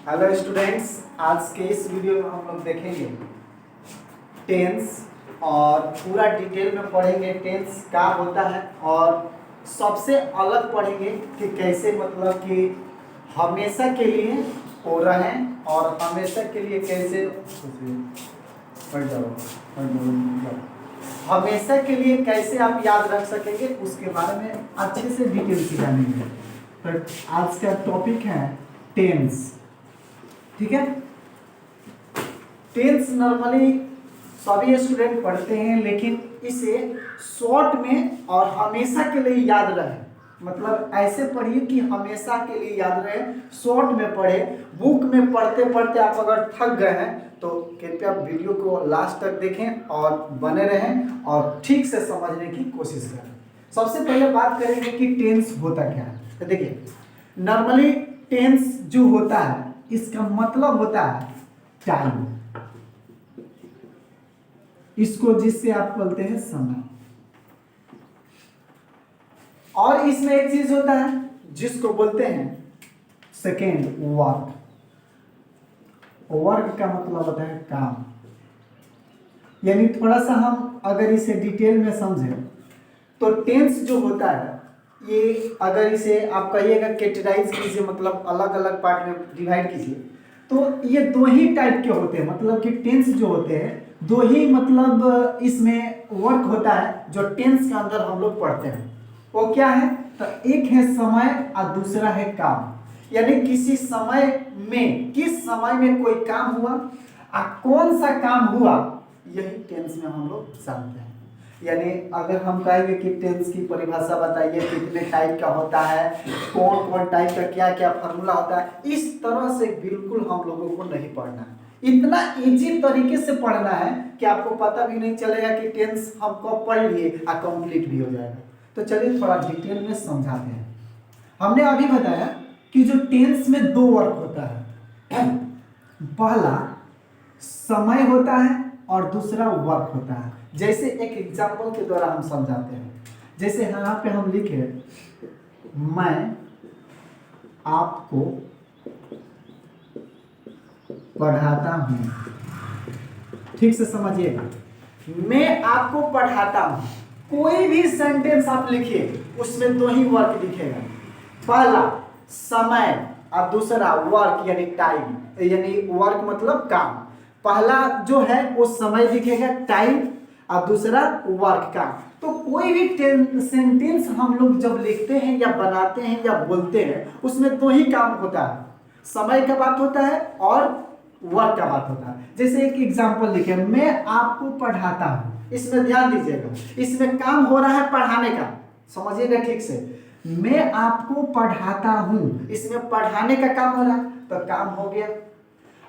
Hello students, आज के इस वीडियो में हम लोग देखेंगे टेंस और पूरा डिटेल में पढ़ेंगे टेंस क्या होता है और सबसे अलग पढ़ेंगे कि कैसे मतलब कि हमेशा के लिए हो रहे हैं और हमेशा के लिए कैसे हमेशा के लिए कैसे आप याद रख सकेंगे उसके बारे में अच्छे से डिटेल से जानेंगे। तो आज का टॉपिक है टेंस। ठीक है, टेंस नॉर्मली सभी स्टूडेंट पढ़ते हैं, लेकिन इसे शॉर्ट में और हमेशा के लिए याद रहे, मतलब ऐसे पढ़िए कि हमेशा के लिए याद रहे। शॉर्ट में पढ़े, बुक में पढ़ते पढ़ते आप अगर थक गए हैं तो कृपया वीडियो को लास्ट तक देखें और बने रहें और ठीक से समझने की कोशिश करें। सबसे पहले बात करेंगे कि टेंस होता क्या है। तो देखिए, नॉर्मली टेंस जो होता है इसका मतलब होता है टाइम, इसको जिससे आप बोलते हैं समय। और इसमें एक चीज होता है जिसको बोलते हैं सेकेंड वर्क। वर्क का मतलब होता है काम। यानी थोड़ा सा हम अगर इसे डिटेल में समझें तो टेंस जो होता है ये अगर इसे आप कहिएगा कैटेगराइज कीजिए, मतलब अलग अलग पार्ट में डिवाइड कीजिए, तो ये दो ही टाइप के होते हैं। मतलब कि टेंस जो होते हैं दो ही, मतलब इसमें वर्क होता है जो टेंस के अंदर हम लोग पढ़ते हैं। वो क्या है? तो एक है समय और दूसरा है काम। यानी किसी समय में, किस समय में कोई काम हुआ और कौन सा काम हुआ, यही टेंस में हम लोग जानते हैं। यानी अगर हम कहेंगे कि टेंस की परिभाषा बताइए, कितने टाइप का होता है, कौन कौन टाइप का क्या क्या फार्मूला होता है, इस तरह से बिल्कुल हम लोगों को नहीं पढ़ना है। इतना इजी तरीके से पढ़ना है कि आपको पता भी नहीं चलेगा कि टेंस हम कब पढ़ लिए और कंप्लीट भी हो जाएगा। तो चलिए थोड़ा डिटेल में समझाते हैं। हमने अभी बताया कि जो टेंस में दो वर्क होता है, पहला समय होता है और दूसरा वर्क होता है। जैसे एक एग्जांपल के द्वारा हम समझाते हैं। जैसे यहाँ पे हम लिखे, मैं आपको पढ़ाता हूँ। ठीक से समझिएगा, मैं आपको पढ़ाता हूँ। कोई भी सेंटेंस आप लिखिए उसमें दो ही वर्क दिखेगा, पहला समय और दूसरा वर्क यानी टाइम। यानी वर्क मतलब काम। पहला जो है वो समय दिखेगा, टाइम, और दूसरा वर्क का। तो कोई भी सेंटेंस हम लोग जब लिखते हैं या बनाते हैं या बोलते हैं उसमें दो ही काम होता है, समय का बात होता है और वर्क का बात होता है। जैसे एक एग्जांपल लिखे, मैं आपको पढ़ाता हूं। इसमें ध्यान दीजिएगा, इसमें काम हो रहा है पढ़ाने का, समझिएगा ठीक से। मैं आपको पढ़ाता हूं, इसमें पढ़ाने का काम हो रहा है, तो काम हो गया।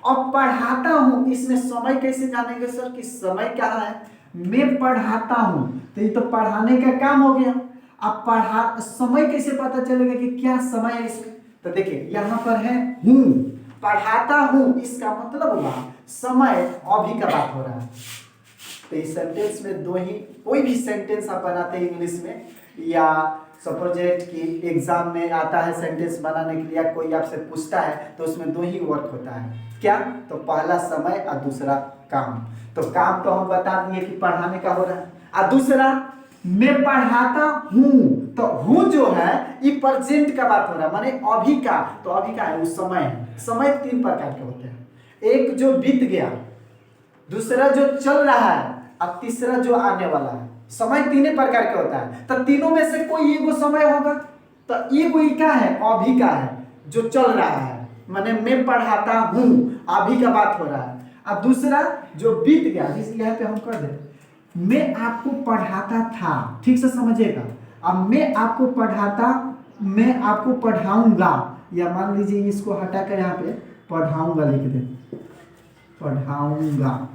और पढ़ाता हूं, इसमें समय कैसे जानेंगे सर कि समय क्या है? मैं पढ़ाता हूं, तो ये तो पढ़ाने का काम हो गया। अब पढ़ा समय कैसे पता चलेगा कि क्या समय है इसमें? तो देखिए यहां पर है हूं, पढ़ाता हूं, इसका मतलब हुआ समय, अभी का बात हो रहा है। तो इस सेंटेंस में दो ही, कोई भी सेंटेंस आप बनाते हैं इंग्लिश में या सपोजेट कि एग्जाम में आता है सेंटेंस बनाने के लिए, या कोई आपसे पूछता है, तो उसमें दो ही वर्क होता है। क्या? तो पहला समय और दूसरा काम। तो काम तो हम बता दिए कि पढ़ाने का हो रहा है, और दूसरा मैं पढ़ाता हूं, तो हूं जो है ये प्रेजेंट का बात हो रहा है, माने अभी का। तो अभी का है उस समय। समय तीन प्रकार के होते हैं, एक जो बीत गया, दूसरा जो चल रहा है, और तीसरा जो आने वाला है। समय तीन प्रकार का होता है, तो तीनों में से कोई एगो समय होगा। तो एगो क्या है? अभी का है, जो चल रहा है, माने मैं पढ़ाता हूं, अभी का बात हो रहा है। और दूसरा जो बीत गया, जिस यहाँ पे हम कर दे, मैं आपको पढ़ाता था। ठीक से समझिएगा। अब मैं आपको पढ़ाता, मैं आपको पढ़ाऊंगा, या मान लीजिए इसको हटाकर यहाँ पे पढ़ाऊंगा लिख दे, पढ़ाऊंगा,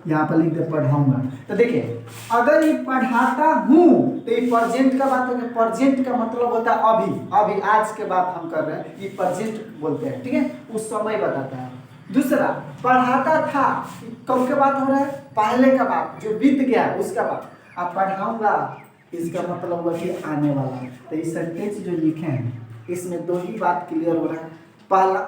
यहाँ पर लिख दे पढ़ाऊंगा। तो देखिए अगर ये पढ़ाता हूं तो ये प्रेजेंट का बात है। प्रेजेंट का मतलब होता है अभी, अभी आज के बात हम कर रहे हैं, ये प्रेजेंट बोलते हैं। ठीक है, उस समय बताता है। दूसरा पढ़ाता था, कब के बात हो रहा है? पहले का बात, जो बीत गया उसका बात। अब पढ़ाऊंगा, इसका मतलब हुआ कि आने वाला। तो ये सेंटेंस जो लिखे हैं इसमें दो ही बात क्लियर हो रहा है, पहला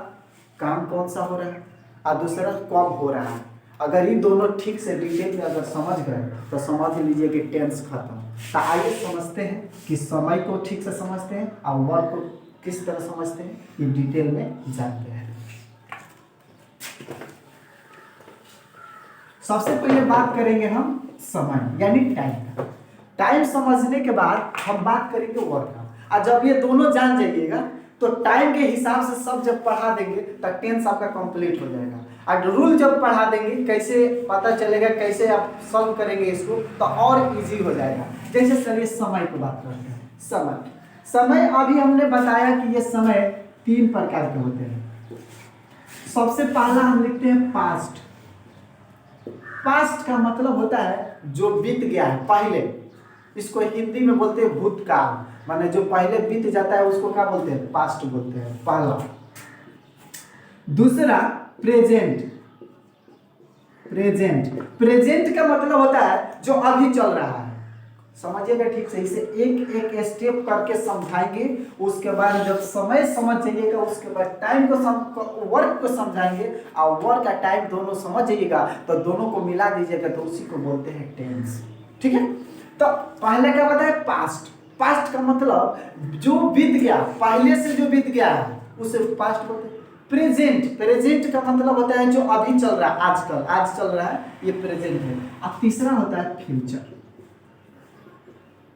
काम कौन सा हो रहा है और दूसरा कब हो रहा है। अगर ये दोनों ठीक से डिटेल में अगर समझ गए तो समझ लीजिए कि टेंस खत्म। तो आइए समझते हैं कि समय को ठीक से समझते हैं और वर्क को किस तरह समझते हैं, ये डिटेल में जानते हैं। सबसे पहले बात करेंगे हम समय यानी टाइम का। टाइम समझने के बाद हम बात करेंगे वर्क का। और जब ये दोनों जान जाइएगा तो टाइम के हिसाब से सब जब पढ़ा देंगे तो टेंस आपका कंप्लीट हो जाएगा। और रूल जब पढ़ा देंगे कैसे पता चलेगा, कैसे आप सॉल्व करेंगे इसको, तो और इजी हो जाएगा। जैसे चलिए समय की बात करते हैं। समय समय अभी हमने बताया कि ये समय 3 प्रकार के होते हैं। सबसे पहला हम लिखते हैं पास्ट। पास्ट का मतलब होता है जो बीत गया है पहले, इसको हिंदी में बोलते हैं भूतकाल, माने जो पहले बीत जाता है उसको क्या बोलते हैं, पास्ट बोलते हैं, पहला। दूसरा प्रेजेंट। प्रेजेंट प्रेजेंट का मतलब होता है जो अभी चल रहा है। समझिएगा ठीक से, इसे एक एक स्टेप करके समझाएंगे। उसके बाद जब समय समझ जाइएगा उसके बाद टाइम को वर्क को समझाएंगे और वर्क का टाइम दोनों समझ जाइएगा तो दोनों को मिला दीजिएगा तो उसी को बोलते हैं टेंस। ठीक है, तो पहले क्या बताया, पास्ट। पास्ट का मतलब जो बीत गया, पहले से जो बीत गया है उसे पास्ट बोलते हैं। प्रेजेंट प्रेजेंट का मतलब होता है जो अभी चल रहा है, आजकल आज चल रहा है, ये प्रेजेंट है। अब तीसरा होता है फ्यूचर।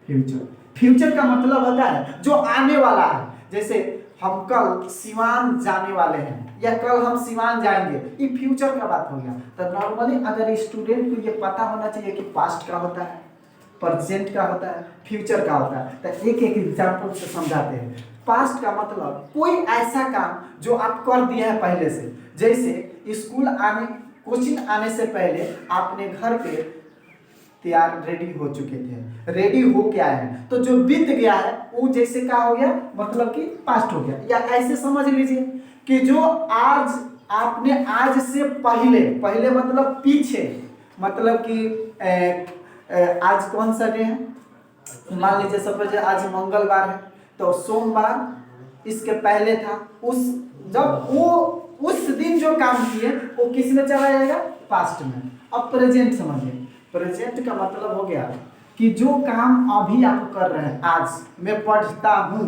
फ्यूचर फ्यूचर का मतलब होता है जो आने वाला है। जैसे हम कल सिवान जाने वाले हैं या कल हम सिवान जाएंगे, ये फ्यूचर का बात हो गया। तो नॉर्मली अगर स्टूडेंट को ये पता होना चाहिए कि पास्ट का होता है, प्रेजेंट का होता है, फ्यूचर का होता है। तो एक एक एग्जांपल से समझाते हैं। पास्ट का मतलब कोई ऐसा काम जो आप कर दिए हैं पहले से। जैसे स्कूल आने, कोचिंग आने से पहले आपने घर पे तैयार रेडी हो चुके थे, रेडी हो के आए हैं, तो जो बीत गया है वो जैसे क्या हो गया, मतलब कि पास्ट हो गया। या ऐसे समझ लीजिए कि जो आज आपने आज से पहले, पहले मतलब पीछे, मतलब कि आज कौन सा डे है, मान लीजिए सपोज आज मंगलवार है तो सोमवार इसके पहले था, उस जब वो उस दिन जो काम किए वो किस में चला जाएगा, पास्ट में। अब प्रेजेंट समझिए। प्रेजेंट का मतलब हो गया कि जो काम अभी आप कर रहे हैं, आज मैं पढ़ता हूँ,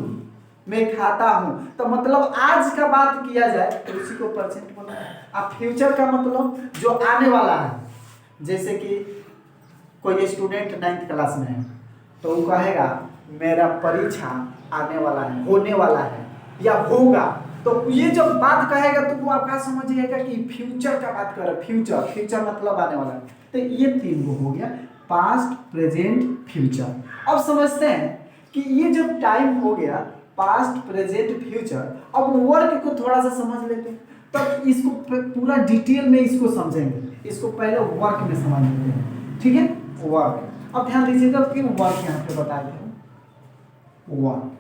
मैं खाता हूँ, तो मतलब आज का बात किया जाए तो उसी को प्रेजेंट बोलते हैं। अब फ्यूचर का मतलब जो आने वाला है। जैसे कि कोई स्टूडेंट 9th क्लास में है तो वो कहेगा मेरा परीक्षा आने वाला है, होने वाला है या होगा, तो ये जब बात कहेगा तो वो आपका समझिएगा कि फ्यूचर का बात कर रहा है। फ्यूचर फ्यूचर मतलब आने वाला है। तो ये 3 हो गया, पास्ट, प्रेजेंट, फ्यूचर। अब समझते हैं कि ये जब टाइम हो गया पास्ट, प्रेजेंट, फ्यूचर, अब वर्क को थोड़ा सा समझ लेते हैं। तब इसको पूरा डिटेल में इसको समझेंगे। इसको पहले वर्क में समझ लेते हैं, ठीक है। वर्क, अब ध्यान दीजिएगा कि वर्क यहाँ पे बता दें। वर्क,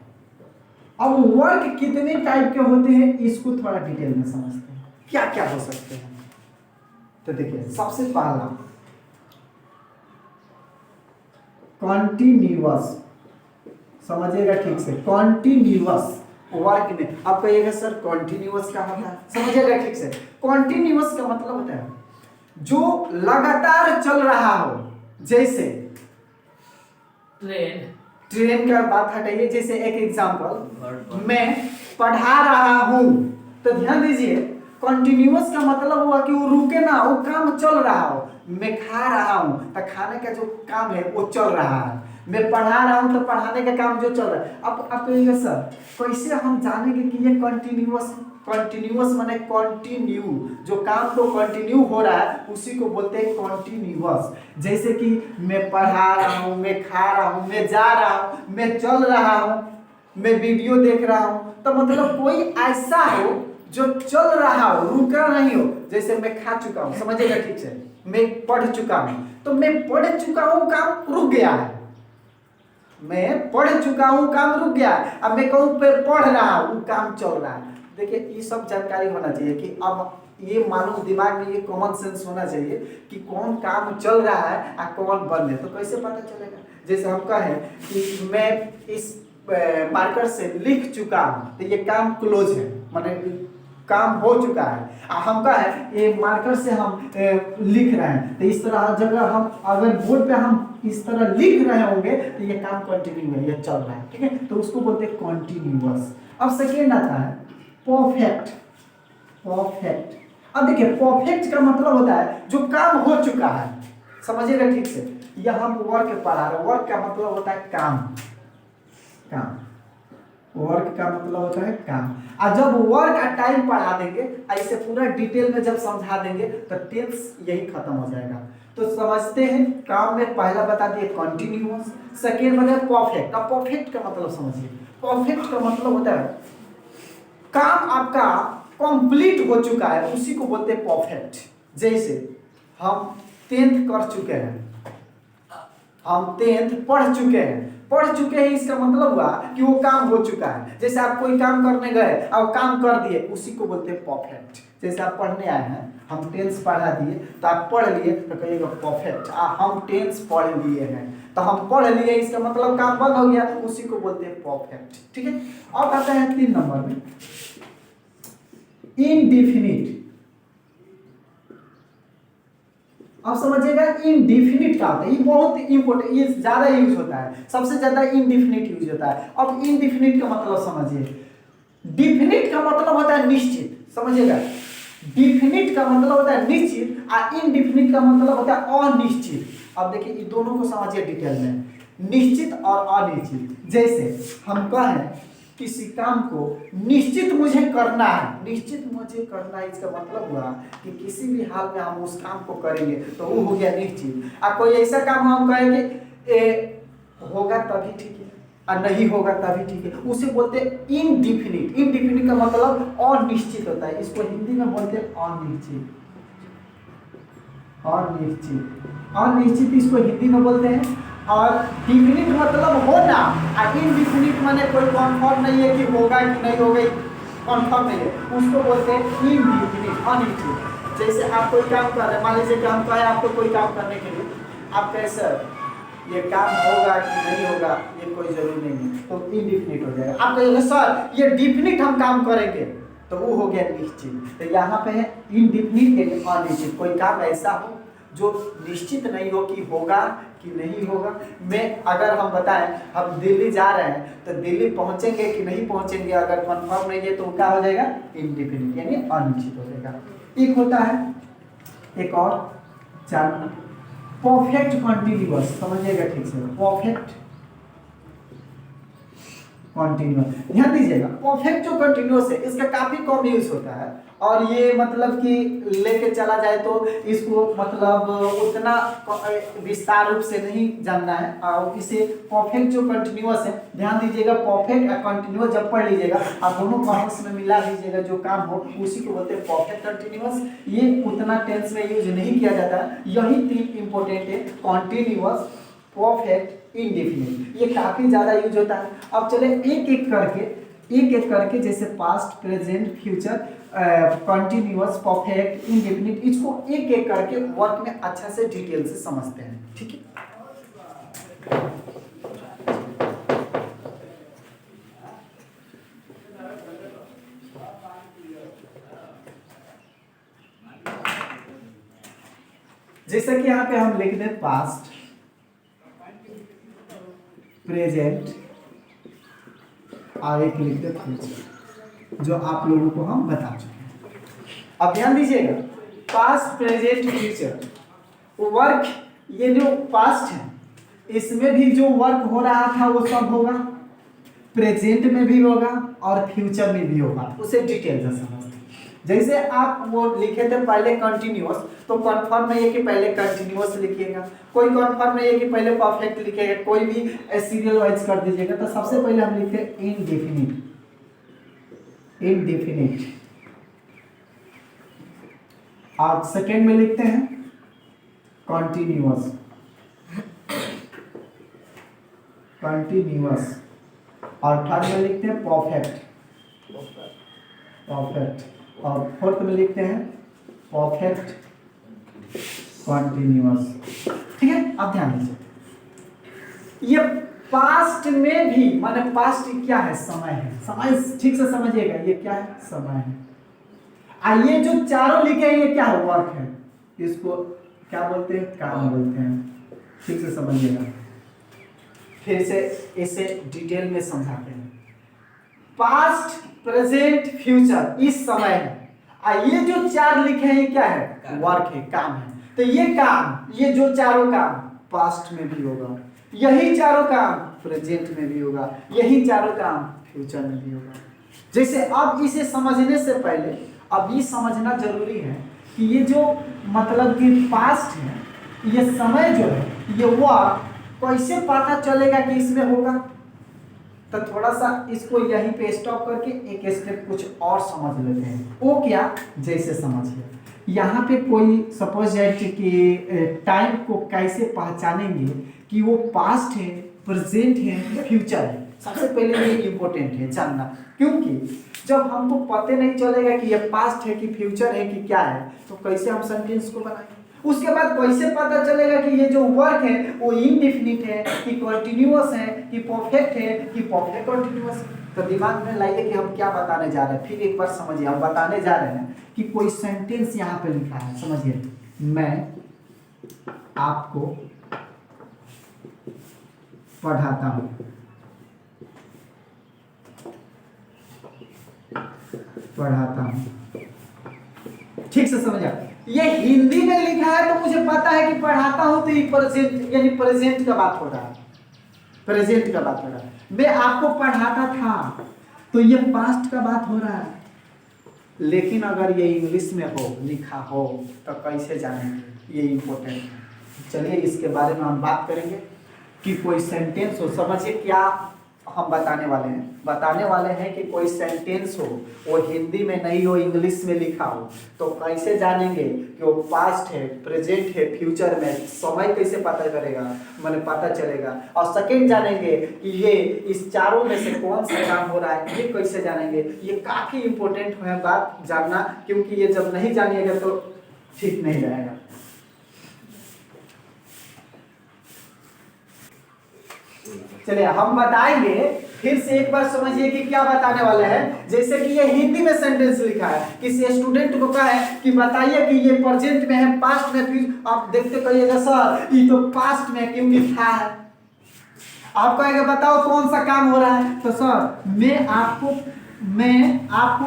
अब वर्क कितने टाइप के होते हैं इसको थोड़ा डिटेल में समझते हैं, क्या क्या हो सकते हैं। तो देखिए सबसे पहला कॉन्टिन्यूअस, समझिएगा ठीक से, कॉन्टिन्यूअस वर्क में। आप कहिएगा सर कॉन्टिन्यूअस क्या होता है, समझिएगा ठीक से। कॉन्टिन्यूअस का मतलब होता है जो लगातार चल रहा हो। जैसे ट्रेन का बात हटाइए, जैसे एक एग्जांपल, मैं पढ़ा रहा हूं, तो ध्यान दीजिए कॉन्टिन्यूअस का मतलब हुआ कि वो रुके ना, वो काम चल रहा हो। मैं खा रहा हूं तो खाने का जो काम है वो चल रहा है। मैं पढ़ा रहा हूं तो पढ़ाने का काम जो चल रहा है। अब आप कहिएगा सर कैसे हम जानेंगे कि ये कॉन्टिन्यूअस है। कॉन्टिन्यूअस माने कंटिन्यू, जो काम तो कंटिन्यू हो रहा है उसी को बोलते हैं कॉन्टिन्यूअस। जैसे कि मैं पढ़ा रहा हूँ, मैं खा रहा हूँ, मैं जा रहा हूँ, मैं चल रहा हूँ, मैं वीडियो देख रहा हूँ, तो मतलब कोई ऐसा हो जो चल रहा हो, रुका नहीं हो। जैसे मैं खा चुका हूँ, समझिएगा ठीक से, मैं पढ़ चुका हूँ, तो मैं पढ़ चुका हूँ काम रुक गया है। मैं पढ़ चुका हूँ काम रुक गया है, अब मैं कहूँ पढ़ रहा हूँ काम चल रहा है। देखिए ये सब जानकारी होना चाहिए कि अब ये मालूम, दिमाग में ये कॉमन सेंस होना चाहिए कि कौन काम चल रहा है और कौन बंद है। तो कैसे पता चलेगा, जैसे हम कहें कि मैं इस मार्कर से लिख चुका हूँ तो ये काम क्लोज है, माने काम हो चुका है। हम क्या है ये मार्कर से हम लिख रहे हैं, तो इस तरह जगह हम अगर बोर्ड पे हम इस तरह लिख रहे होंगे तो ये काम कंटिन्यू है, ये चल रहा है, ठीक है, तो उसको बोलते हैं कॉन्टिन्यूअस। अब सेकेंड आता है परफेक्ट। परफेक्ट, अब देखिए परफेक्ट का मतलब होता है जो काम हो चुका है, समझिएगा ठीक से। यह हम वर्क पढ़ा रहे हैं, वर्क का मतलब होता है काम, काम, वर्क का मतलब होता है काम। और जब वर्क का टाइम पढ़ा देंगे ऐसे पूरा डिटेल में जब समझा देंगे तो टेंस यही खत्म हो जाएगा। तो समझते हैं, काम में पहला बता दिए कॉन्टिन्यूअस, सेकेंड में परफेक्ट। अब परफेक्ट का मतलब समझिए, परफेक्ट का मतलब होता है काम आपका कंप्लीट हो चुका है, उसी को बोलते हैं परफेक्ट। जैसे हम 10th कर चुके हैं, हम 10th पढ़ चुके हैं, इसका मतलब हुआ कि वो काम हो चुका है। जैसे आप कोई काम करने गए और काम कर दिए, उसी को बोलते हैं परफेक्ट। जैसे आप पढ़ने आए हैं, हम 10th पढ़ा दिए तो आप पढ़ लिए तो कहिएगा परफेक्ट। हम 10th पढ़ लिए हैं तो हम पढ़ लिए, इसका मतलब काम बंद हो गया, उसी को बोलते हैं परफेक्ट, ठीक है। अब आता है 3 नंबर में इनडिफिनिट। अब समझिएगा इनडिफिनिट क्या होता है, ये बहुत इंपॉर्टेंट, ये ज्यादा यूज होता है, सबसे ज्यादा इनडिफिनिट यूज होता है। अब इनडिफिनिट का मतलब समझिए, डिफिनिट का मतलब होता है निश्चित, समझिएगा, डिफिनिट का मतलब होता है निश्चित और इनडिफिनिट का मतलब होता है अनिश्चित। अब देखिए ये दोनों को समझिए डिटेल में, निश्चित और अनिश्चित। जैसे हम कहें किसी काम को निश्चित मुझे करना है, निश्चित मुझे करना है, इसका मतलब हुआ कि किसी भी हाल में हम उस काम को करेंगे तो वो हो गया निश्चित। और कोई ऐसा काम हम कहें कि होगा तभी ठीक है और नहीं होगा तभी ठीक है, उसे बोलते हैं इनडिफिनिट। इनडिफिनिट का मतलब अनिश्चित होता है, इसको हिंदी में बोलते हैं अनिश्चित। अनिश्चित, अनिश्चित इसको हिंदी में बोलते हैं। और डिफिनिट मतलब होना, और इनडिफिनिट माने कोई कन्फर्म नहीं है कि होगा कि नहीं होगा, कन्फर्म नहीं है, उसको बोलते हैं इनडिफिनिट, अनिश्चित। जैसे आप कोई काम कर रहे हैं, मान लीजिए काम का है आपको कोई काम करने के लिए, आप कहे सर ये काम होगा कि नहीं होगा ये कोई जरूरी नहीं है, तो इनडिफिनिट हो जाएगा। आप कहेंगे सर ये डिफिनिट हम काम करेंगे, तो वो हो गया निश्चित। तो यहाँ पे है इनडिफिनिट यानी अनिश्चित, कोई काम ऐसा हो जो निश्चित नहीं हो कि होगा कि नहीं होगा। मैं अगर हम बताएं हम दिल्ली जा रहे हैं तो दिल्ली पहुंचेंगे कि नहीं पहुंचेंगे, अगर कंफर्म नहीं है तो क्या हो जाएगा, इनडिफिनिट यानी अनिश्चित हो जाएगा। एक होता है एक और 4 परफेक्ट कॉन्टिन्यूअस, समझिएगा ठीक से, परफेक्ट कॉन्टिन्यूअस, ध्यान दीजिएगा। परफेक्ट जो कॉन्टिन्यूअस है इसका काफी कम यूज होता है, और ये मतलब कि लेके चला जाए तो इसको मतलब उतना विस्तार रूप से नहीं जानना है। और इसे परफेक्ट जो कंटिन्यूअस है, ध्यान दीजिएगा, परफेक्ट और कंटिन्यूअस जब पढ़ लीजिएगा आप दोनों को आपस में मिला दीजिएगा, जो काम हो उसी को बोलते हैं परफेक्ट कंटिन्यूअस। ये उतना टेंस में यूज नहीं किया जाता है, यही 3 इंपॉर्टेंट है, कॉन्टिन्यूअस, परफेक्ट, इनडेफिनिट, ये काफी ज्यादा यूज होता है। अब चले एक एक करके जैसे past, present, future, continuous, perfect, indefinite, इसको एक एक करके वर्क में अच्छा से डिटेल से समझते हैं, ठीक है। जैसा कि यहाँ पे हम लिख दें पास्ट, प्रेजेंट और एक लिख दें फ्यूचर, जो आप लोगों को हम बता चुके हैं। अब ध्यान दीजिएगा, पास्ट, प्रेजेंट, फ्यूचर, वर्क, ये जो पास्ट है इसमें भी जो वर्क हो रहा था वो सब होगा, प्रेजेंट में भी होगा और फ्यूचर में भी होगा, उसे डिटेल से समझते। जैसे आप वो लिखे थे पहले कंटिन्यूअस, तो कंफर्म नहीं है कि पहले कंटिन्यूअस लिखिएगा, कोई कंफर्म नहीं है कि पहले परफेक्ट लिखिएगा, कोई भी सीरियल वाइज कर दीजिएगा। तो सबसे पहले हम लिखते हैं इनडेफिनिट, इनडेफिनिट, और सेकेंड में लिखते हैं कंटिन्यूअस, कंटिन्यूअस, और थर्ड में लिखते हैं परफेक्ट, परफेक्ट, और फोर्थ में लिखते हैं परफेक्ट कंटिन्यूअस, ठीक है। अब ध्यान दीजिए, ये पास्ट में भी, माने पास्ट क्या है, समय है, समय ठीक से समझिएगा, ये क्या है, समय है। ये जो चारों लिखे हैं ये क्या है? वर्क है। इसको क्या बोलते हैं? काम बोलते हैं। ठीक से समझिएगा, फिर से इसे डिटेल में समझाते हैं। पास्ट, प्रेजेंट, फ्यूचर इस समय है। ये जो चार लिखे हैं ये क्या है? वर्क है, काम है। तो ये काम, ये जो चारों काम पास्ट में भी होगा, यही चारों काम प्रेजेंट में भी होगा, यही चारों काम फ्यूचर में भी होगा। जैसे अब इसे समझने से पहले अब ये समझना जरूरी है कि ये जो मतलब कि पास्ट है, ये समय जो है, ये वर्क कैसे पता चलेगा कि इसमें होगा। तो थोड़ा सा इसको यहीं पे स्टॉप करके एक स्टेप कुछ और समझ लेते हैं। वो क्या? जैसे समझिए, यहाँ पे कोई सपोज दैट कि टाइम को कैसे पहचानेंगे कि वो पास्ट है, प्रेजेंट है, फ्यूचर है। सबसे पहले ये इम्पोर्टेंट है जानना, क्योंकि जब हमको पता नहीं चलेगा कि ये पास्ट है कि फ्यूचर है कि क्या है, तो कैसे हम सेंटेंस को बनाएंगे। उसके बाद कैसे पता चलेगा कि ये जो वर्क है वो इनडेफिनिट है कि कंटिन्यूअस है कि परफेक्ट है कि परफेक्ट कंटिन्यूअस है। तो दिमाग में लाइए कि हम क्या बताने जा रहे हैं। फिर एक बार समझिए, हम बताने जा रहे हैं कि कोई सेंटेंस यहाँ पे लिखा है। समझिए, मैं आपको पढ़ाता हूँ। पढ़ाता हूँ, ठीक से समझा। ये हिंदी में लिखा है तो मुझे पता है कि पढ़ाता हूं, तो ये प्रेजेंट यानी प्रेजेंट का बात हो रहा है। प्रेजेंट का बात हो रहा है। मैं आपको पढ़ाता था तो ये पास्ट का बात हो रहा है। लेकिन अगर ये इंग्लिश में हो, लिखा हो, तो कैसे जानेंगे? ये इंपॉर्टेंट है। चलिए इसके बारे में हम बात करेंगे कि कोई सेंटेंस हो। समझिए क्या हम बताने वाले हैं कि कोई सेंटेंस हो, वो हिंदी में नहीं हो, इंग्लिश में लिखा हो, तो कैसे जानेंगे कि वो पास्ट है, प्रेजेंट है, फ्यूचर में? समय कैसे पता करेगा, मैंने पता चलेगा। और सेकंड जानेंगे कि ये इस चारों में से कौन सा काम हो रहा है, ये कैसे जानेंगे। ये काफी इंपॉर्टेंट है बात जानना, क्योंकि ये जब नहीं जानिएगा तो ठीक नहीं रहेगा। चलिए हम बताएंगे, फिर से एक बार समझिए कि क्या बताने वाले हैं। जैसे कि ये हिंदी में सेंटेंस लिखा है, किसी स्टूडेंट को कहा है कि बताइए कि ये प्रेजेंट में है, पास्ट में, फ्यूचर। आप देखते कहिएगा सर ये तो पास्ट में क्योंकि था है। आप कहेंगे बताओ कौन सा काम हो रहा है, तो सर मैं आपको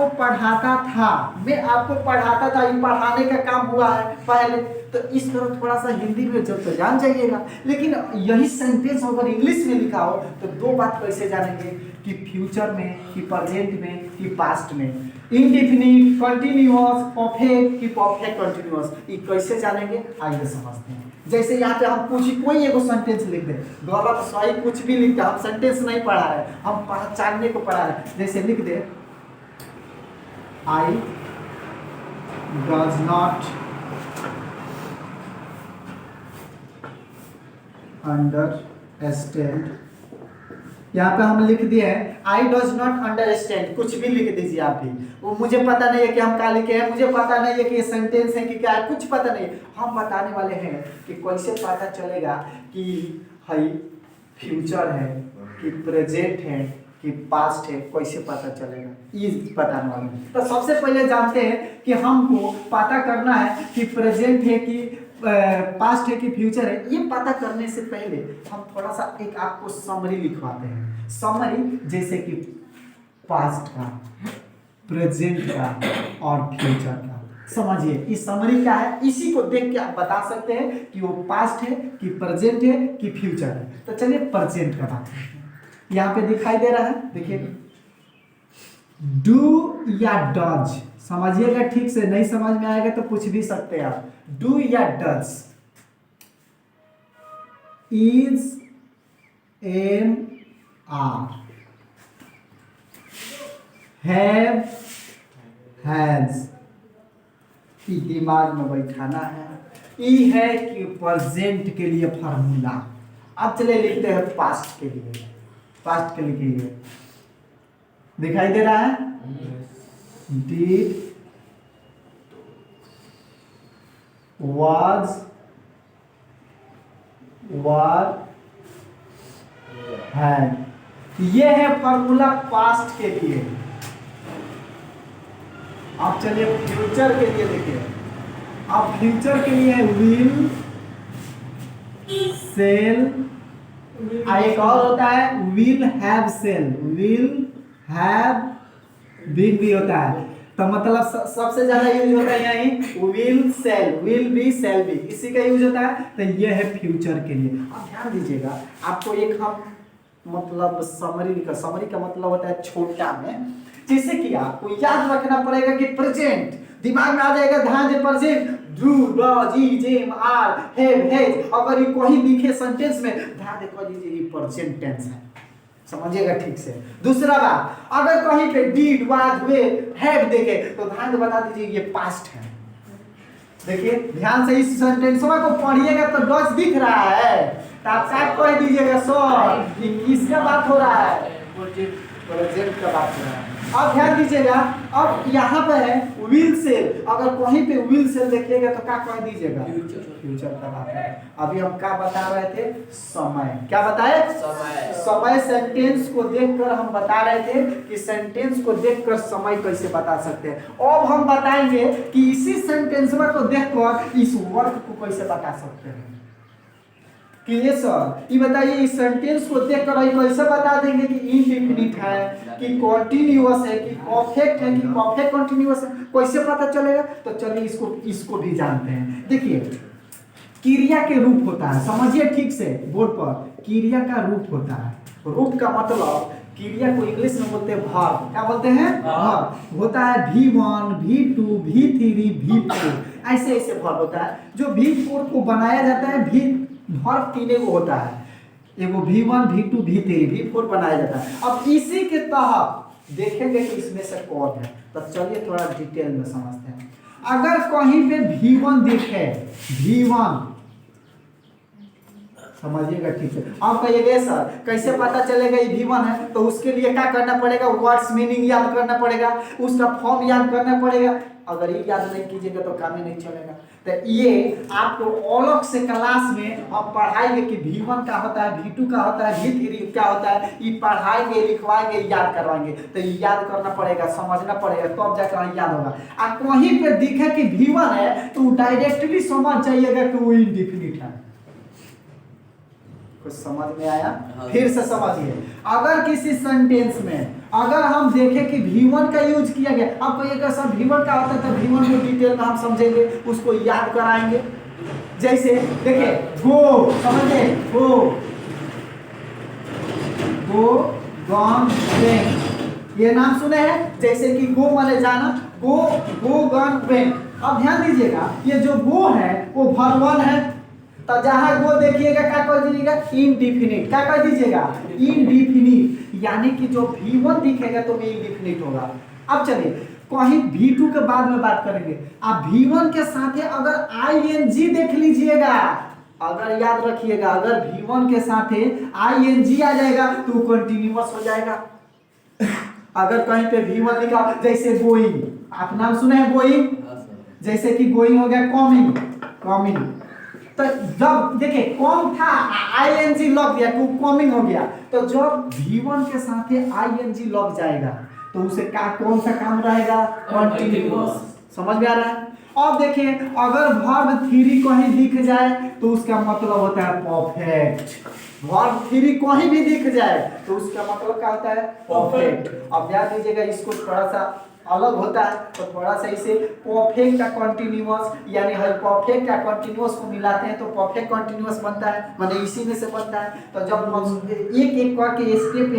पढ़ाता था। मैं आपको पढ़ाता था, ये पढ़ाने का काम हुआ है पहले। तो इस तरह थोड़ा सा हिंदी में जब तो जान जाइएगा। लेकिन यही सेंटेंस अगर इंग्लिश में लिखा हो तो दो बात कैसे जानेंगे कि फ्यूचर में कि प्रेजेंट में कि पास्ट में, इंडेफिनिट, कंटिन्यूअस, परफेक्ट कि परफेक्ट कंटिन्यूअस, ये कैसे जानेंगे? आइए समझते हैं। जैसे यहाँ पे हम कोई एगो सेंटेंस लिख दे, गलत सही कुछ भी लिख दे, हम सेंटेंस नहीं पढ़ा रहे, हम पहचानने को पढ़ा रहे। जैसे लिख दे आई डज नॉट अंडरस्टैंड। यहाँ पे हम लिख दिए हैं आई डज नॉट अंडरस्टैंड। कुछ भी लिख दीजिए आप भी, वो मुझे पता नहीं है कि हम क्या लिखे हैं, मुझे पता नहीं है कि ये सेंटेंस है कि क्या है, कुछ पता नहीं। हम बताने वाले हैं कि कैसे पता चलेगा कि हाई फ्यूचर है कि प्रेजेंट है कि पास्ट है, कैसे पता चलेगा, ये बताने वाले हैं। तो सबसे पहले जानते हैं कि हमको पता करना है कि प्रेजेंट है कि पास्ट है कि फ्यूचर है। ये पता करने से पहले हम थोड़ा सा एक आपको समरी लिखवाते हैं। समरी जैसे कि पास्ट का, प्रेजेंट का और फ्यूचर का। समझिए इस समरी क्या है, इसी को देख के आप बता सकते हैं कि वो पास्ट है कि प्रेजेंट है कि फ्यूचर है। तो चलिए प्रेजेंट का बात करते हैं। यहाँ पे दिखाई दे रहा है, देखिए डू या डज। समझिएगा ठीक से, नहीं समझ में आएगा तो पूछ भी सकते हैं आप। डू या does, is, am, are, have, has, दिमाग में बैठाना है। ई है कि प्रेजेंट के लिए फॉर्मूला। अब चले लिखते हैं पास्ट के लिए। पास्ट के लिए दिखाई दे रहा है, डिड, was, were, had। ये है फॉर्मूला पास्ट के लिए। अब चलिए फ्यूचर के लिए देखिए, अब फ्यूचर के लिए विल सेल, एक और होता है will have shall, will have been भी होता है। तो मतलब सबसे ज्यादा यूज होता है यही will shall, will be shall be, इसी का यूज होता है। तो ये है फ्यूचर के लिए। अब ध्यान दीजिएगा, आपको एक हम मतलब समरी का मतलब होता है छोटा में, जैसे कि आपको याद रखना पड़ेगा कि प्रेजेंट, दिमाग में आ जाएगा, ध्यान दे, प्रेजेंट डू ड जी जेम आर हैव हैज, अगर ये कोई लिखे सेंटेंस में ध्यान दे कर लीजिए ये प्रेजेंट टेंस है, समझिएगा ठीक से। दूसरा बात, अगर कहीं पे डीड वाज वे हैव देखे तो ध्यान से बता दीजिए ये पास्ट है। देखिए ध्यान से इस सेंटेंस को पढ़िएगा तो डच दिख रहा है, तो आप क्या कह दीजिएगा सर ये किसका बात हो रहा है, प्रेजेंट का बात हो रहा है। अब ध्यान दीजिएगा, अब यहाँ पे है विल सेल, अगर कहीं पे विल सेल देखिएगा तो क्या कह दीजिएगा, फ्यूचर का बात है। अभी हम क्या बता रहे थे, समय, क्या बताए, समय सेंटेंस को देखकर हम बता रहे थे कि सेंटेंस को देखकर समय कैसे बता सकते हैं। अब हम बताएंगे कि इसी सेंटेंस को देखकर इस वर्ड को कैसे बता सकते हैं। क्लियर सर, ये बताइए इस सेंटेंस को देखकर कैसे बता देंगे कि इनडेफिनिट है कि कॉन्टिन्यूअस है कि परफेक्ट है कि परफेक्ट कॉन्टिन्यूअस है, कैसे पता चलेगा। तो चलिए इसको भी जानते हैं। देखिए क्रिया के रूप होता है, समझिए ठीक से बोर्ड पर, क्रिया का रूप होता है। रूप का मतलब, क्रिया को इंग्लिश में बोलते हैं वर्ब, क्या बोलते हैं, वर्ब होता है। V1 V2 V3 V4 ऐसे ऐसे वर्ब होता है। जो V4 को बनाया जाता है, वर्ब तीन को होता है, एगो V1 V2 V3 V4 बनाया जाता है। अब इसी के तहत देखेंगे कि इसमें से कौन है, तो चलिए थोड़ा डिटेल में समझते हैं। अगर कहीं पे V1 दिखे, V1 समझिएगा ठीक है। आप कहिएगा सर कैसे पता चलेगा ये V1 है, तो उसके लिए क्या करना पड़ेगा, वर्ड्स मीनिंग याद करना पड़ेगा, उसका फॉर्म याद करना पड़ेगा। अगर ये याद नहीं कीजिएगा तो काम ही नहीं चलेगा। तो ये आपको अलग से क्लास में हम पढ़ाएंगे कि V1 क्या होता है, V2 क्या होता है, V3 क्या होता है, ये पढ़ाएंगे, लिखवाएंगे, याद करवाएंगे। तो ये याद करना पड़ेगा, समझना पड़ेगा, तब जाकर याद होगा। आप कहीं पे दिखे कि V1 है तो डायरेक्टली समझ जाइएगा कि वो इनडेफिनिट है। कुछ समझ में आया? फिर से समझिए, अगर किसी सेंटेंस में अगर हम देखें कि V1 का यूज किया गया, अब कहिएगा सर V1 का होता है, तो V1 को डिटेल में हम समझेंगे, उसको याद कराएंगे। जैसे देखिए गो, समझिए गो गॉन वेंट, ये नाम सुने हैं, जैसे कि गो माने जाना, गो गॉन वेंट। अब ध्यान दीजिएगा ये जो गो है वो वर्ब 1 है, तो जहां गो देखिएगा क्या कह दीजिएगा, इनडिफिनिट, क्या कह दीजिएगा, इनडिफिनिट, यानी कि जो V1 दिखेगा तो वो इनडिफिनिट होगा। अब चलिए कहीं V2 के बाद में बात करेंगे। आप V1 के साथ अगर ING देख लीजिएगा, अगर याद रखिएगा, अगर V1 के साथ ING आ जाएगा तो कंटिन्यूअस हो जाएगा। अगर कहीं पे V1 लिखा, जैसे गोइंग, आप नाम सुने हैं गोइंग, जैसे कि गोइंग हो गया कमिंग, तो जब देखिए कॉम था ING लग गया तो कमिंग हो गया, तो जब V1 के साथ ING लग जाएगा तो उसे कौन सा काम रहेगा, कंटिन्यूअस। समझ में आ रहा है? अब देखिए अगर वर्ब 3 कहीं दिख जाए तो उसका मतलब होता है परफेक्ट। वर्ब 3 कहीं भी दिख जाए तो उसका मतलब क्या होता है, परफेक्ट। अब ध्यान दीजिएगा, इसको थोड़ा सा अलग होता है, तो थोड़ा सा इसे परफेक्ट का कंटिन्यूअस, यानी हर परफेक्ट का कंटिन्यूअस को मिलाते हैं तो परफेक्ट कंटिन्यूअस बनता है, माने इसी में से बनता है। तो जब हम एक एक करके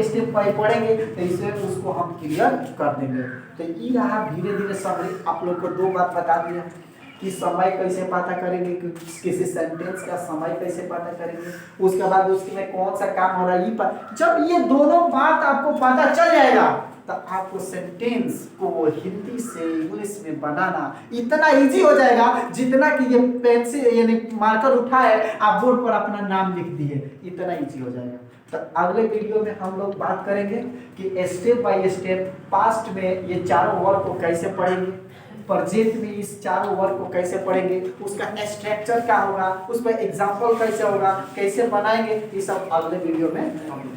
स्टेप पढ़ेंगे तो इसे उसको हम क्लियर कर देंगे। तो ये रहा धीरे धीरे समरी। आप लोग को 2 बात बता दिया कि समय कैसे पता करेंगे, किसी सेंटेंस का समय कैसे पता करेंगे, उसके बाद उसमें कौन सा काम हो रहा है। जब ये दोनों बात आपको पता चल जाएगा तो आपको सेंटेंस को हिंदी से इंग्लिश में बनाना इतना इजी हो जाएगा, जितना कि ये पेंसिल यानी मार्कर उठाए आप बोर्ड पर अपना नाम लिख दिए, इतना इजी हो जाएगा। तो अगले वीडियो में हम लोग बात करेंगे कि स्टेप बाय स्टेप पास्ट में ये चारों वर्ड को कैसे पढ़ेंगे, प्रेजेंट में इस चारों वर्ड को कैसे पढ़ेंगे, उसका स्ट्रक्चर क्या होगा, उस पर एग्जाम्पल कैसे होगा, कैसे बनाएंगे, ये सब अगले वीडियो में हम